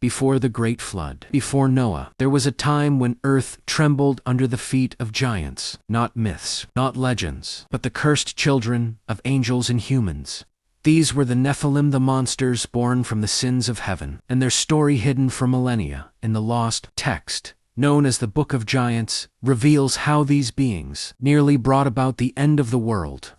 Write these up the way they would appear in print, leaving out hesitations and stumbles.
before the great flood, before Noah, there was a time when earth trembled under the feet of giants, not myths, not legends, but the cursed children of angels and humans. These were the Nephilim, the monsters born from the sins of heaven, and their story hidden for millennia in the lost text, known as the Book of Giants, reveals how these beings nearly brought about the end of the world.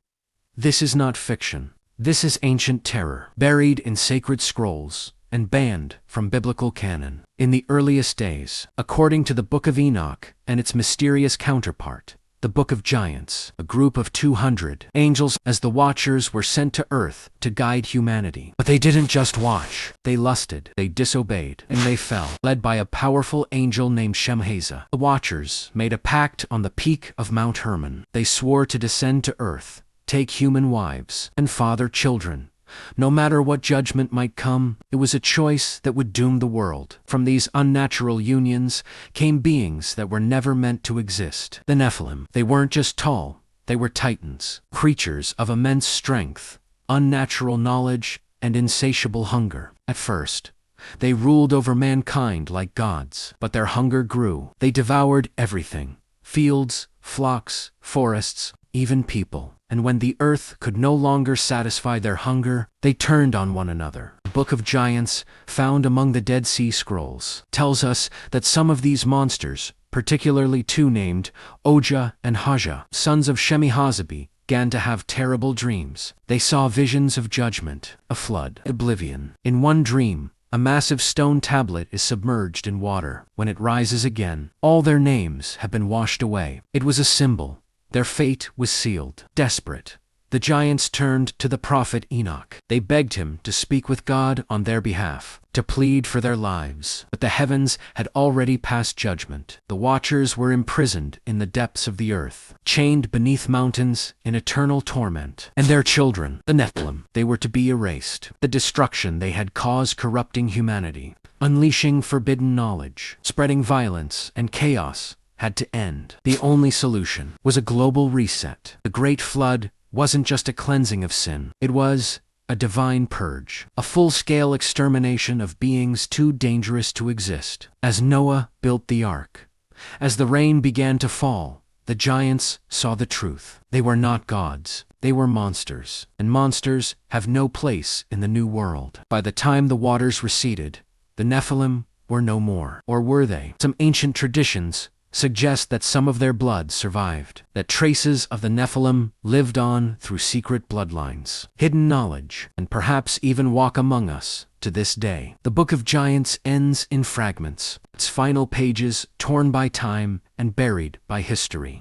This is not fiction. This is ancient terror, buried in sacred scrolls and banned from biblical canon. In the earliest days, according to the Book of Enoch and its mysterious counterpart, the Book of Giants, a group of 200 angels as the Watchers were sent to earth to guide humanity. But they didn't just watch. They lusted, they disobeyed, and they fell. Led by a powerful angel named Shemhaza, the Watchers made a pact on the peak of Mount Hermon. They swore to descend to earth, take human wives, and father children. No matter what judgment might come, it was a choice that would doom the world. From these unnatural unions came beings that were never meant to exist. The Nephilim. They weren't just tall, they were titans, creatures of immense strength, unnatural knowledge, and insatiable hunger. At first, they ruled over mankind like gods, but their hunger grew. They devoured everything: fields, flocks, forests, even people. And when the earth could no longer satisfy their hunger, they turned on one another. The Book of Giants, found among the Dead Sea Scrolls, tells us that some of these monsters, particularly two named Ojah and Hajah, sons of Shemi-Hazabi, began to have terrible dreams. They saw visions of judgment, a flood, oblivion. In one dream, a massive stone tablet is submerged in water. When it rises again, all their names have been washed away. It was a symbol. Their fate was sealed. Desperate, the giants turned to the prophet Enoch. They begged him to speak with God on their behalf, to plead for their lives. But the heavens had already passed judgment. The Watchers were imprisoned in the depths of the earth, chained beneath mountains in eternal torment. And their children, the Nephilim, they were to be erased. The destruction they had caused corrupting humanity, unleashing forbidden knowledge, spreading violence and chaos, had to end. The only solution was a global reset. The Great Flood wasn't just a cleansing of sin. It was a divine purge, a full-scale extermination of beings too dangerous to exist. As Noah built the ark, as the rain began to fall, the giants saw the truth. They were not gods. They were monsters, and monsters have no place in the new world. By the time the waters receded, the Nephilim were no more. Or were they? Some ancient traditions suggest that some of their blood survived, that traces of the Nephilim lived on through secret bloodlines, hidden knowledge, and perhaps even walk among us to this day. The Book of Giants ends in fragments, its final pages torn by time and buried by history.